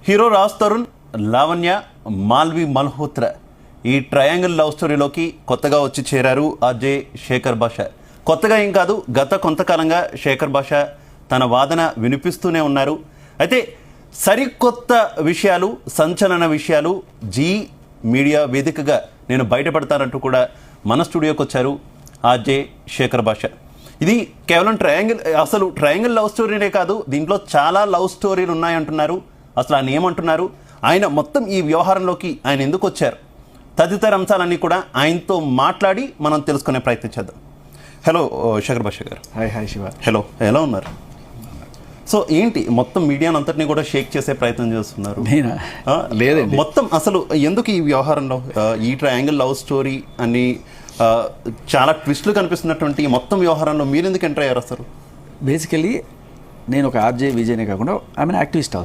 Hero Raj Tarun, Lavanya, Malvi Malhotra ఈ triangle love స్టోరీలోకి కొత్తగా వచ్చి చేరారు ఆర్జే శేఖర్ భాష. కొత్తగా ఏం కాదు, గత కొంతకాలంగా శేఖర్ భాష తన వాదన వినిపిస్తూనే ఉన్నారు. అయితే సరికొత్త విషయాలు, సంచలన విషయాలు జీ మీడియా వేదికగా నేను బయటపడతానంటూ కూడా మన స్టూడియోకి వచ్చారు ఆర్జే శేఖర్ భాష. ఇది కేవలం ట్రయాంగిల్ లవ్ స్టోరీనే కాదు, దీంట్లో చాలా లవ్ స్టోరీలు ఉన్నాయంటున్నారు. అసలు ఆయన ఏమంటున్నారు, ఆయన మొత్తం ఈ వ్యవహారంలోకి ఆయన ఎందుకు వచ్చారు, తదితర అంశాలన్నీ కూడా ఆయనతో మాట్లాడి మనం తెలుసుకునే ప్రయత్నం చేద్దాం. హలో శేఖర్ భాష గారు. హాయ్ శివ. హలో, ఎలా ఉన్నారు? సో ఏంటి మొత్తం మీడియాని అంతటినీ కూడా షేక్ చేసే ప్రయత్నం చేస్తున్నారు? లేదండి, మొత్తం అసలు ఎందుకు ఈ వ్యవహారంలో ఈ ట్రయాంగిల్ లవ్ స్టోరీ అని చాలా ట్విస్టులు కనిపిస్తున్నటువంటి ఈ మొత్తం వ్యవహారంలో మీరు ఎందుకు ఎంటర్ అయ్యారు అసలు? బేసికలీ నేను ఒక ఆర్జే విజయ్నే కాకుండా ఐ మీన్ యాక్టివిస్ట్ ఆల్సో.